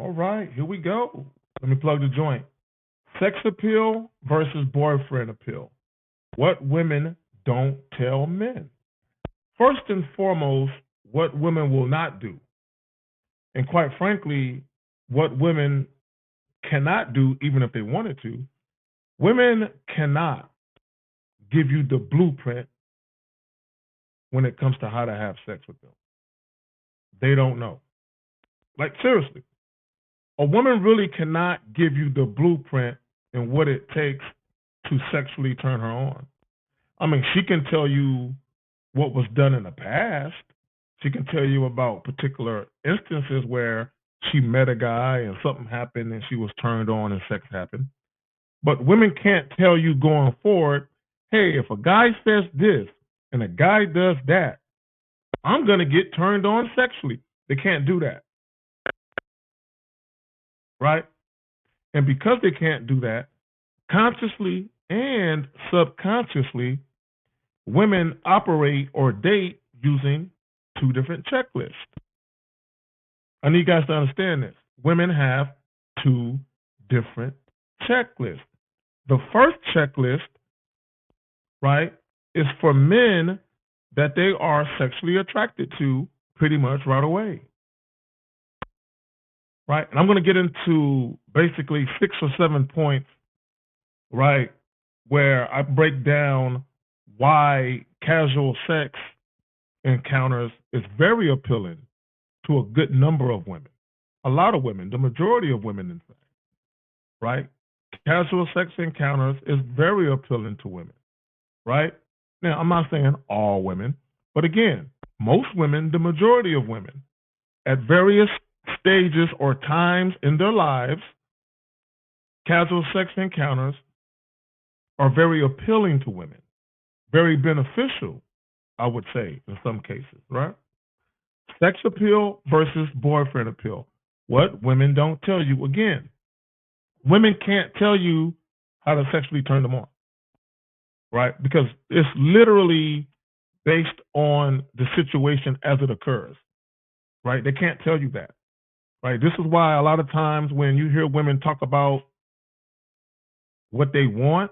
All right, here we go. Let me plug the joint. Sex appeal versus boyfriend appeal. What women don't tell men. First and foremost, what women will not do. And quite frankly, what women cannot do, even if they wanted to. Women cannot give you the blueprint when it comes to how to have sex with them. They don't know. Like, seriously. A woman really cannot give you the blueprint and what it takes to sexually turn her on. I mean, she can tell you what was done in the past. She can tell you about particular instances where she met a guy and something happened and she was turned on and sex happened. But women can't tell you going forward, hey, if a guy says this and a guy does that, I'm going to get turned on sexually. They can't do that. Right? And because they can't do that, consciously and subconsciously, women operate or date using two different checklists. I need you guys to understand this. Women have two different checklists. The first checklist, right, is for men that they are sexually attracted to pretty much right away. Right? And I'm going to get into basically 6 or 7 points, right, where I break down why casual sex encounters is very appealing to a good number of women. A lot of women, the majority of women, in fact, right? Casual sex encounters is very appealing to women, right? Now, I'm not saying all women, but again, most women, the majority of women, at various stages or times in their lives, casual sex encounters are very appealing to women, very beneficial, I would say, in some cases, right? Sex appeal versus boyfriend appeal. What women don't tell you. Again, women can't tell you how to sexually turn them on, right? Because it's literally based on the situation as it occurs, right? They can't tell you that, right? This is why a lot of times when you hear women talk about what they want,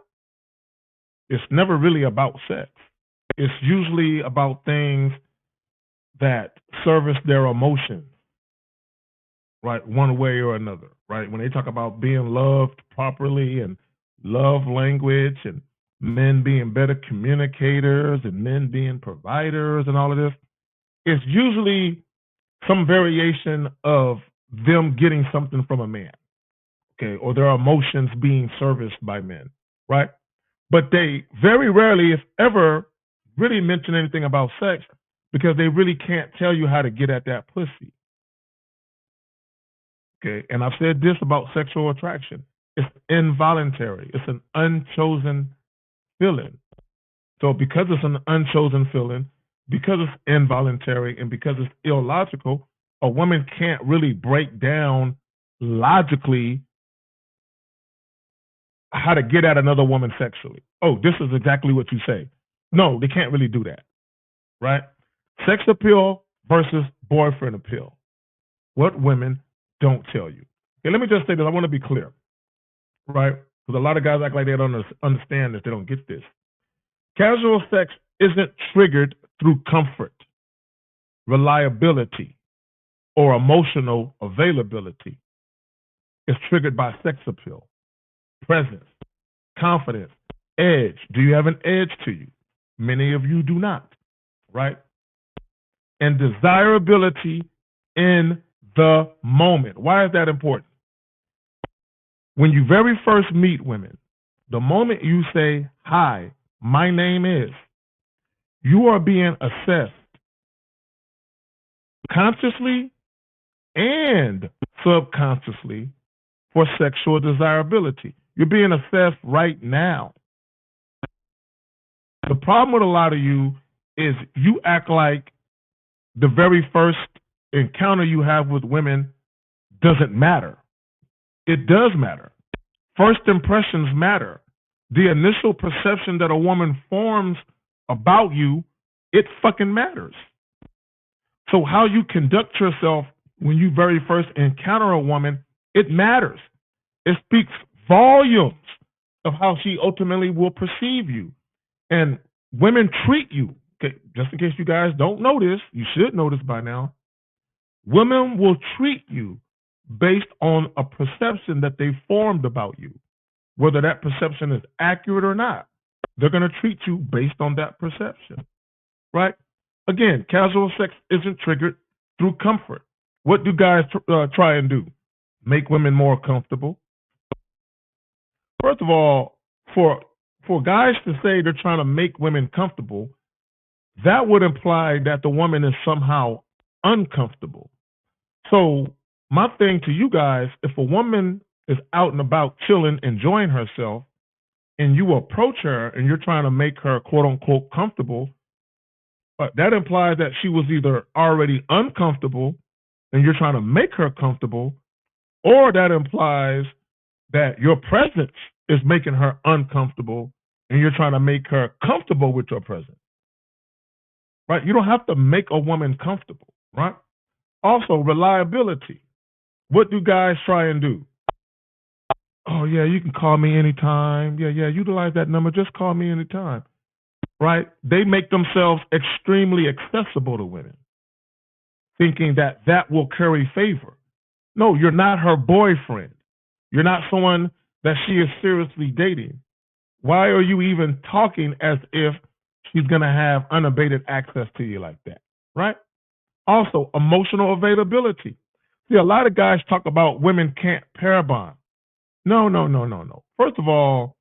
it's never really about sex. It's usually about things that service their emotions, right, one way or another, right? When they talk about being loved properly and love language and men being better communicators and men being providers and all of this, it's usually some variation of them getting something from a man, okay, or their emotions being serviced by men, right? But they very rarely, if ever, really mention anything about sex because they really can't tell you how to get at that pussy. Okay, and I've said this about sexual attraction. It's involuntary. It's an unchosen feeling. So because it's an unchosen feeling, because it's involuntary, and because it's illogical, a woman can't really break down logically how to get at another woman sexually. Oh, this is exactly what you say. No, they can't really do that, right? Sex appeal versus boyfriend appeal. What women don't tell you. Okay, let me just say this. I want to be clear, right? Because a lot of guys act like they don't understand this. They don't get this. Casual sex isn't triggered through comfort, reliability, or emotional availability. It's triggered by sex appeal, presence, confidence, edge. Do you have an edge to you? Many of you do not, right? And desirability in the moment. Why is that important? When you very first meet women, the moment you say, hi, my name is, you are being assessed consciously and subconsciously for sexual desirability. You're being assessed right now. The problem with a lot of you is you act like the very first encounter you have with women doesn't matter. It does matter. First impressions matter. The initial perception that a woman forms about you, it fucking matters. So how you conduct yourself when you very first encounter a woman, it matters. It speaks volumes of how she ultimately will perceive you. And women treat you, okay, just in case you guys don't know this, you should know this by now. Women will treat you based on a perception that they formed about you, whether that perception is accurate or not. They're going to treat you based on that perception, right? Again, casual sex isn't triggered through comfort. What do guys try and do? Make women more comfortable. First of all, for guys to say they're trying to make women comfortable, that would imply that the woman is somehow uncomfortable. So my thing to you guys, if a woman is out and about chilling, enjoying herself, and you approach her and you're trying to make her quote unquote comfortable, that implies that she was either already uncomfortable and you're trying to make her comfortable, or that implies that your presence is making her uncomfortable and you're trying to make her comfortable with your presence. Right? You don't have to make a woman comfortable, right? Also, reliability. What do guys try and do? Oh, yeah, you can call me anytime. Yeah, utilize that number. Just call me anytime. Right? They make themselves extremely accessible to women, thinking that that will curry favor. No, you're not her boyfriend. You're not someone that she is seriously dating. Why are you even talking as if she's going to have unabated access to you like that? Right? Also, emotional availability. See, a lot of guys talk about women can't pair bond. No. First of all,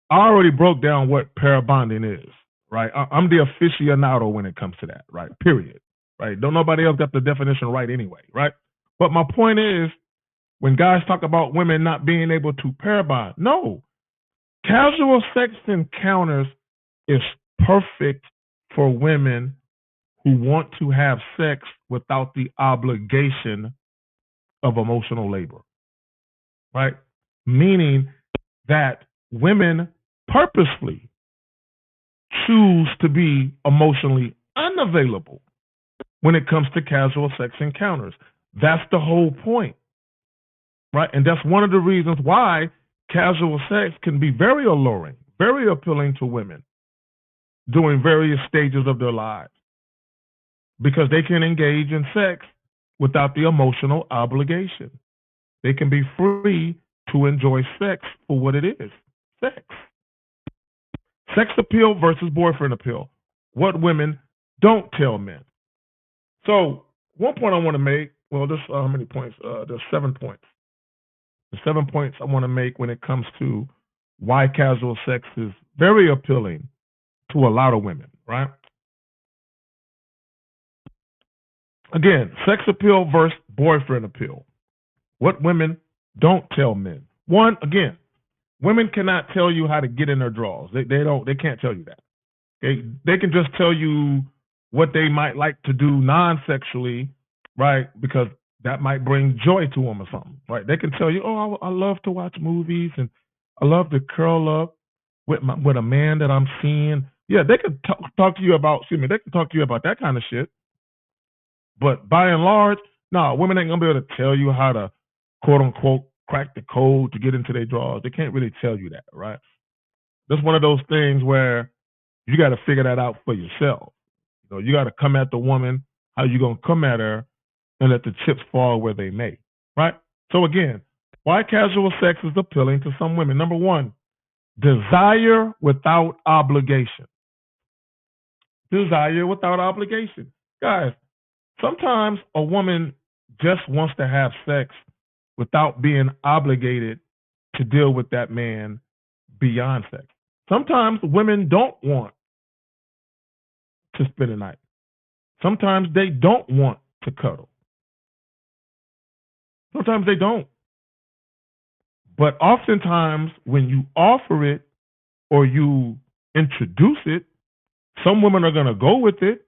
I already broke down what pair bonding is, right? I'm the aficionado when it comes to that, right? Period. Right? Don't nobody else got the definition right anyway, right? But my point is, when guys talk about women not being able to pair bond, no. Casual sex encounters is perfect for women who want to have sex without the obligation of emotional labor, right? Meaning that women purposely choose to be emotionally unavailable when it comes to casual sex encounters. That's the whole point, right? And that's one of the reasons why casual sex can be very alluring, very appealing to women during various stages of their lives, because they can engage in sex without the emotional obligation. They can be free to enjoy sex for what it is, sex. Sex appeal versus boyfriend appeal. What women don't tell men. So one point I want to make, well, there's how many points? There's 7 points. The 7 points I want to make when it comes to why casual sex is very appealing to a lot of women, right? Again, sex appeal versus boyfriend appeal. What women don't tell men. One, again, women cannot tell you how to get in their drawers. They can't tell you that. They can just tell you what they might like to do non-sexually, right? Because that might bring joy to them or something, right? They can tell you, oh, I love to watch movies and I love to curl up with a man that I'm seeing. Yeah, they can talk to you about. They can talk to you about that kind of shit. But by and large, no, women ain't gonna be able to tell you how to quote unquote crack the code to get into their drawers. They can't really tell you that, right? That's one of those things where you got to figure that out for yourself. You got to come at the woman how you gonna come at her and let the chips fall where they may, right? So again, why casual sex is appealing to some women. Number one, desire without obligation. Desire without obligation. Guys, sometimes a woman just wants to have sex without being obligated to deal with that man beyond sex. Sometimes women don't want to spend a night. Sometimes they don't want to cuddle. Sometimes they don't. But oftentimes when you offer it or you introduce it, some women are going to go with it,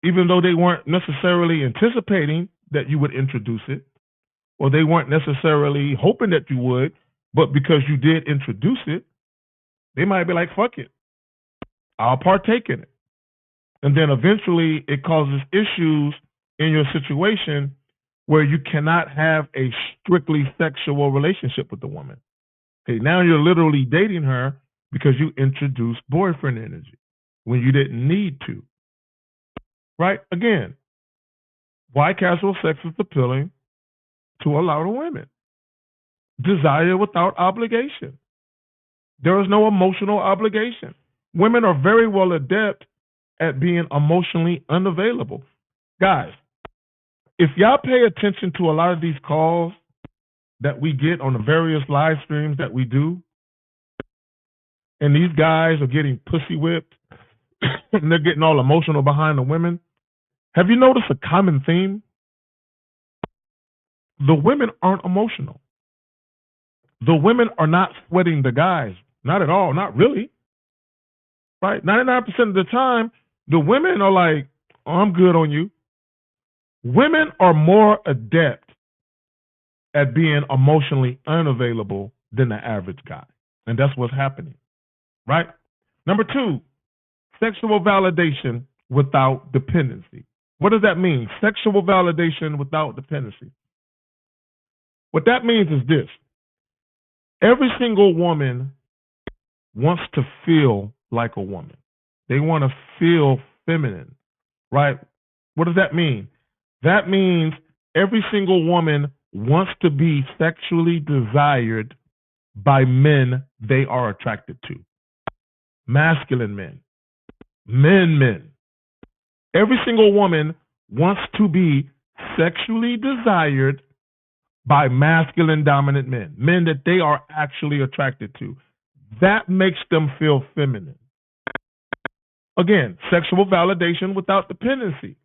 even though they weren't necessarily anticipating that you would introduce it, or they weren't necessarily hoping that you would, but because you did introduce it, they might be like, fuck it, I'll partake in it. And then eventually it causes issues in your situation where you cannot have a strictly sexual relationship with the woman. Okay, now you're literally dating her because you introduced boyfriend energy when you didn't need to. Right? Again, why casual sex is appealing to a lot of women. Desire without obligation. There is no emotional obligation. Women are very well adept at being emotionally unavailable. Guys, if y'all pay attention to a lot of these calls that we get on the various live streams that we do, and these guys are getting pussy whipped and they're getting all emotional behind the women, have you noticed a common theme? The women aren't emotional. The women are not sweating the guys. Not at all. Not really. Right? 99% of the time, the women are like, oh, I'm good on you. Women are more adept at being emotionally unavailable than the average guy. And that's what's happening. Right? Number 2, sexual validation without dependency. What does that mean? Sexual validation without dependency. What that means is this. Every single woman wants to feel like a woman. They want to feel feminine, right? What does that mean? That means every single woman wants to be sexually desired by men they are attracted to. Masculine men, men. Every single woman wants to be sexually desired by masculine dominant men that they are actually attracted to. That makes them feel feminine. Again, sexual validation without dependency,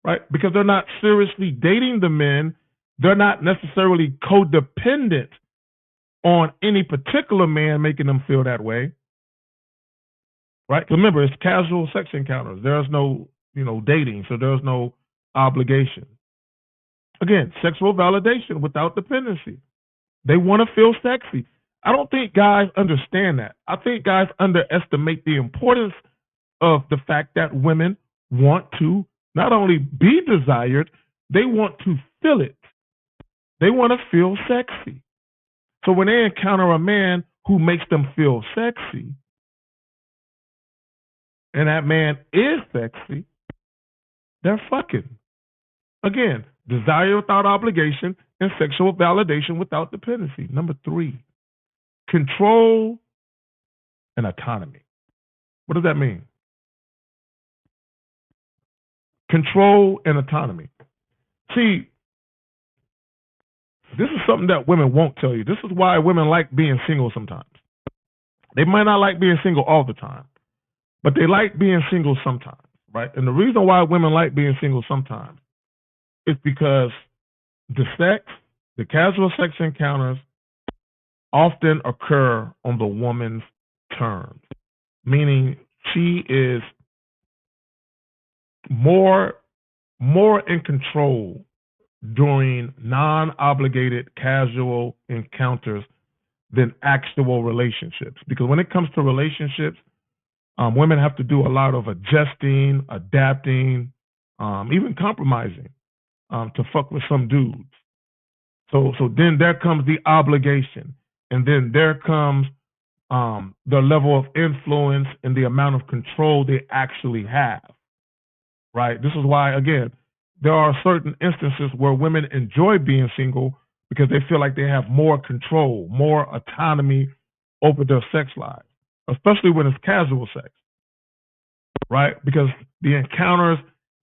right? Because they're not seriously dating the men. They're not necessarily codependent on any particular man making them feel that way, right? Remember, it's casual sex encounters. There's no, dating, so there's no obligation. Again, sexual validation without dependency. They want to feel sexy. I don't think guys understand that. I think guys underestimate the importance of the fact that women want to not only be desired, they want to feel it. They want to feel sexy. So when they encounter a man who makes them feel sexy, and that man is sexy, they're fucking. Again, desire without obligation and sexual validation without dependency. Number 3, control and autonomy. What does that mean? Control and autonomy. See, this is something that women won't tell you. This is why women like being single sometimes. They might not like being single all the time, but they like being single sometimes, right? And the reason why women like being single sometimes is because the casual sex encounters often occur on the woman's terms, meaning she is more in control during non-obligated casual encounters than actual relationships. Because when it comes to relationships, women have to do a lot of adjusting, adapting, even compromising to fuck with some dudes. So then there comes the obligation, and then there comes the level of influence and the amount of control they actually have. Right? This is why, again, there are certain instances where women enjoy being single because they feel like they have more control, more autonomy over their sex lives, especially when it's casual sex, right? Because the encounters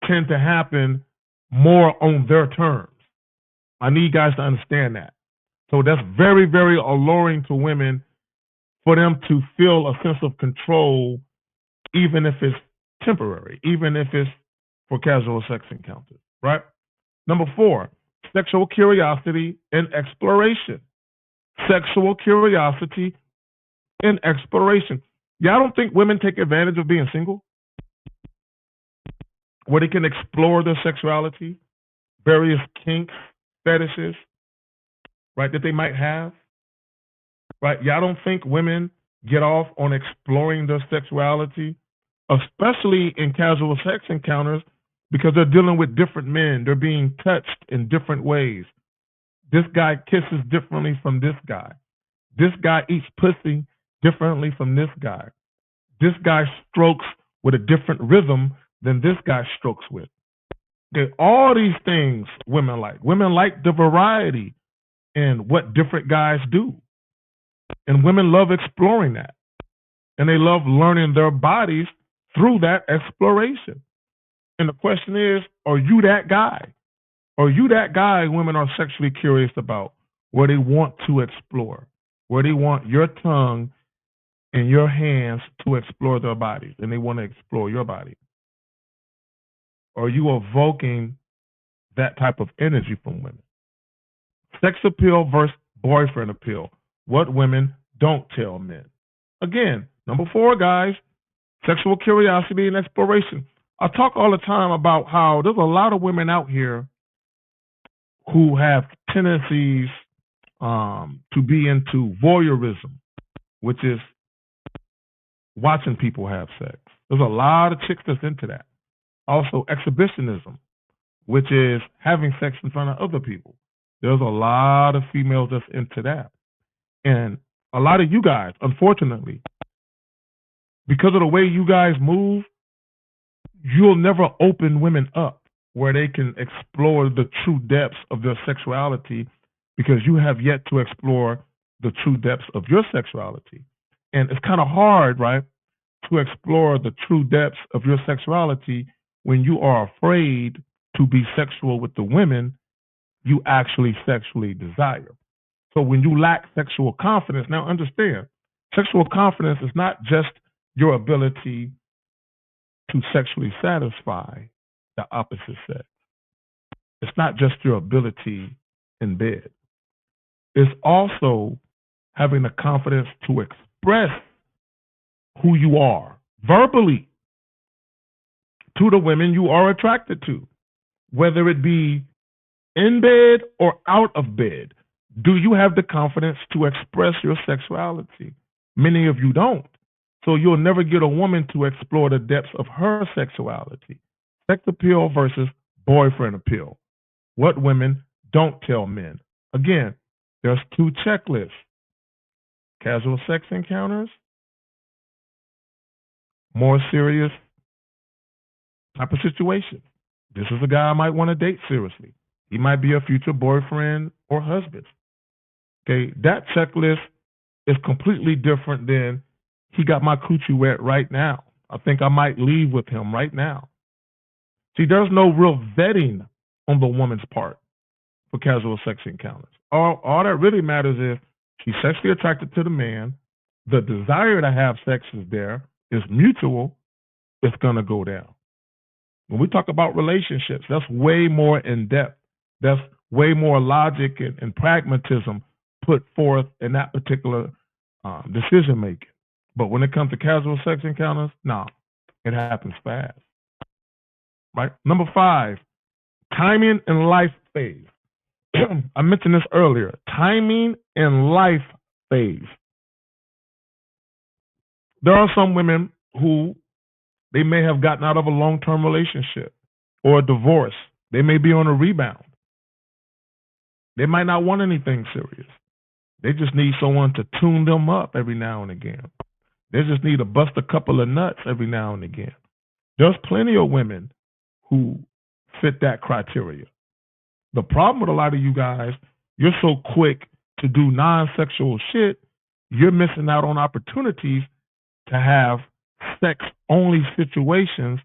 tend to happen more on their terms. I need guys to understand that. So that's very, very alluring to women for them to feel a sense of control, even if it's temporary, even if it's for casual sex encounters, right? Number 4, sexual curiosity and exploration. Sexual curiosity and exploration. Y'all don't think women take advantage of being single? Where they can explore their sexuality, various kinks, fetishes, right, that they might have? Right? Y'all don't think women get off on exploring their sexuality, especially in casual sex encounters, because they're dealing with different men. They're being touched in different ways. This guy kisses differently from this guy. This guy eats pussy differently from this guy. This guy strokes with a different rhythm than this guy strokes with. Okay, all these things women like. Women like the variety in what different guys do. And women love exploring that. And they love learning their bodies through that exploration. And the question is, are you that guy? Are you that guy women are sexually curious about, where they want to explore, where they want your tongue and your hands to explore their bodies, and they want to explore your body? Are you evoking that type of energy from women? Sex appeal versus boyfriend appeal. What women don't tell men. Again, number 4, guys, sexual curiosity and exploration. I talk all the time about how there's a lot of women out here who have tendencies to be into voyeurism, which is watching people have sex. There's a lot of chicks that's into that. Also, exhibitionism, which is having sex in front of other people. There's a lot of females that's into that. And a lot of you guys, unfortunately, because of the way you guys move, you'll never open women up where they can explore the true depths of their sexuality, because you have yet to explore the true depths of your sexuality. And it's kind of hard, right, to explore the true depths of your sexuality when you are afraid to be sexual with the women you actually sexually desire. So when you lack sexual confidence, now understand, sexual confidence is not just your ability to sexually satisfy the opposite sex. It's not just your ability in bed. It's also having the confidence to express who you are verbally to the women you are attracted to, whether it be in bed or out of bed. Do you have the confidence to express your sexuality? Many of you don't. So you'll never get a woman to explore the depths of her sexuality. Sex appeal versus boyfriend appeal. What women don't tell men. Again, there's 2 checklists. Casual sex encounters, more serious type of situation. This is a guy I might want to date seriously. He might be a future boyfriend or husband. Okay, that checklist is completely different than he got my coochie wet right now. I think I might leave with him right now. See, there's no real vetting on the woman's part for casual sex encounters. All that really matters is she's sexually attracted to the man. The desire to have sex is there. It's mutual. It's going to go down. When we talk about relationships, that's way more in depth. That's way more logic and pragmatism put forth in that particular decision making. But when it comes to casual sex encounters, no, it happens fast. Right? Number 5, timing and life phase. I mentioned this earlier. Timing and life phase. There are some women who they may have gotten out of a long-term relationship or a divorce. They may be on a rebound. They might not want anything serious. They just need someone to tune them up every now and again. They just need to bust a couple of nuts every now and again. There's plenty of women who fit that criteria. The problem with a lot of you guys, you're so quick to do non-sexual shit, you're missing out on opportunities to have sex-only situations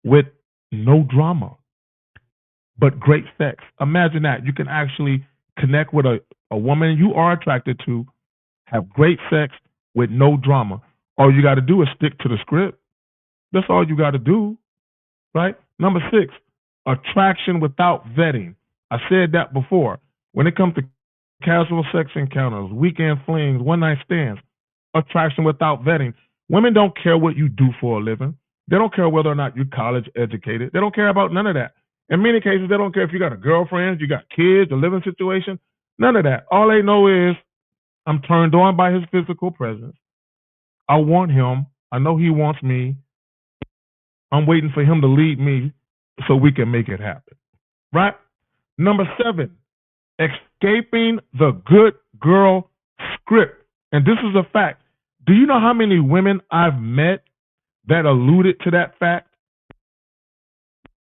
with no drama, but great sex. Imagine that. You can actually connect with a woman you are attracted to, have great sex with no drama. All you got to do is stick to the script. That's all you got to do, right? Number 6, attraction without vetting. I said that before. When it comes to casual sex encounters, weekend flings, one-night stands, attraction without vetting. Women don't care what you do for a living. They don't care whether or not you're college educated. They don't care about none of that. In many cases, they don't care if you got a girlfriend, you got kids, a living situation, none of that. All they know is I'm turned on by his physical presence. I want him. I know he wants me. I'm waiting for him to lead me so we can make it happen. Right? Number 7, escaping the good girl script. And this is a fact. Do you know how many women I've met that alluded to that fact?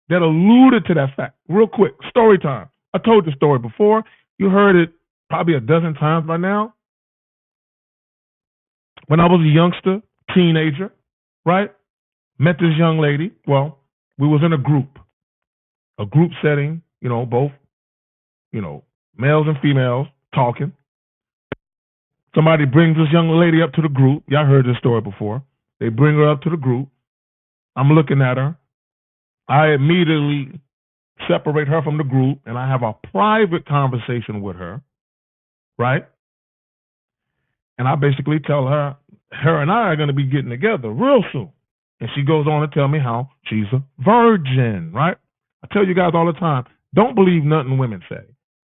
That alluded to that fact. Real quick, story time. I told the story before. You heard it probably a dozen times by now. When I was a youngster, teenager, right? Met this young lady. Well, we was in a group setting, both, males and females talking. Somebody brings this young lady up to the group. Y'all heard this story before. They bring her up to the group. I'm looking at her. I immediately separate her from the group and I have a private conversation with her, right? And I basically tell her and I are going to be getting together real soon. And she goes on to tell me how she's a virgin, right? I tell you guys all the time, don't believe nothing women say.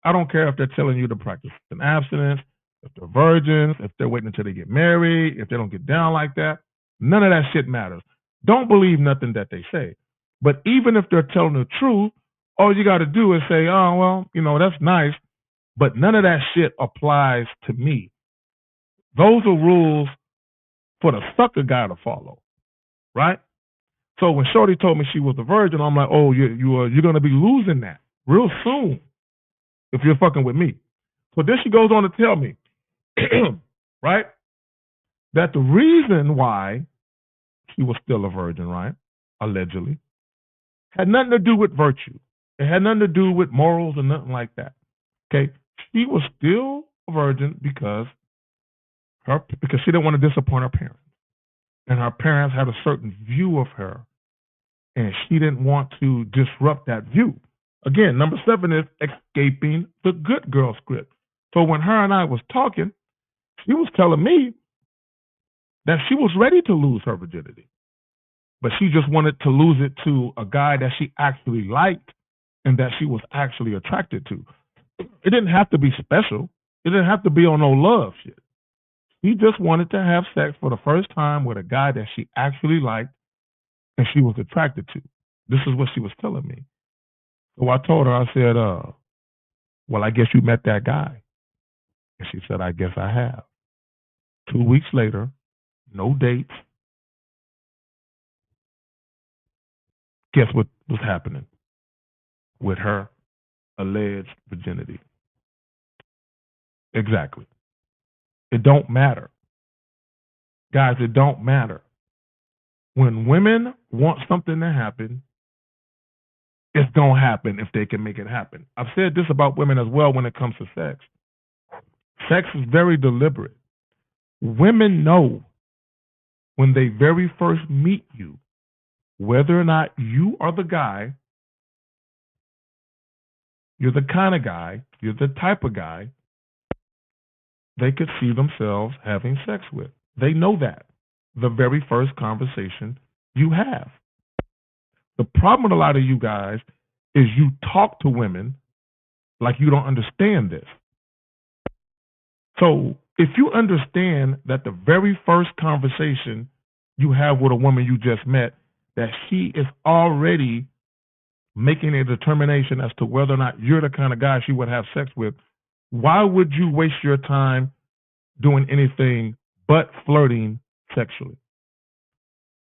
I don't care if they're telling you to practice an abstinence, if they're virgins, if they're waiting until they get married, if they don't get down like that. None of that shit matters. Don't believe nothing that they say. But even if they're telling the truth, all you got to do is say, oh, well, that's nice, but none of that shit applies to me. Those are rules for the sucker guy to follow, right? So when Shorty told me she was a virgin, I'm like, oh, you're going to be losing that real soon if you're fucking with me. So then she goes on to tell me, right, that the reason why she was still a virgin, right, allegedly, had nothing to do with virtue. It had nothing to do with morals or nothing like that. Okay, she was still a virgin because she didn't want to disappoint her parents, and her parents had a certain view of her, and she didn't want to disrupt that view. Again, number 7 is escaping the good girl script. So when her and I was talking, she was telling me that she was ready to lose her virginity, but she just wanted to lose it to a guy that she actually liked and that she was actually attracted to. It didn't have to be special. It didn't have to be on no love shit. She just wanted to have sex for the first time with a guy that she actually liked and she was attracted to. This is what she was telling me. So I told her, I said, well, I guess you met that guy. And she said, I guess I have. 2 weeks later, no dates. Guess what was happening with her alleged virginity? Exactly. It don't matter. Guys, it don't matter. When women want something to happen, it's going to happen if they can make it happen. I've said this about women as well when it comes to sex. Sex is very deliberate. Women know when they very first meet you whether or not you are the guy, you're the kind of guy, you're the type of guy they could see themselves having sex with. They know that the very first conversation you have. The problem with a lot of you guys is you talk to women like you don't understand this. So if you understand that the very first conversation you have with a woman you just met, that she is already making a determination as to whether or not you're the kind of guy she would have sex with, why would you waste your time doing anything but flirting sexually?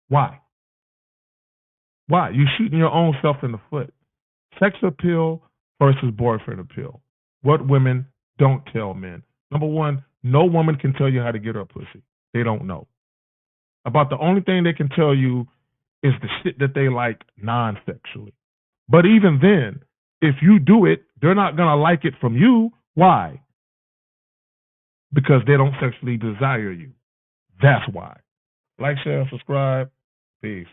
Why? Why? You're shooting your own self in the foot. Sex appeal versus boyfriend appeal. What women don't tell men. Number 1, no woman can tell you how to get her pussy. They don't know. About the only thing they can tell you is the shit that they like non-sexually. But even then, if you do it, they're not going to like it from you. Why? Because they don't sexually desire you. That's why. Like, share, subscribe. Peace.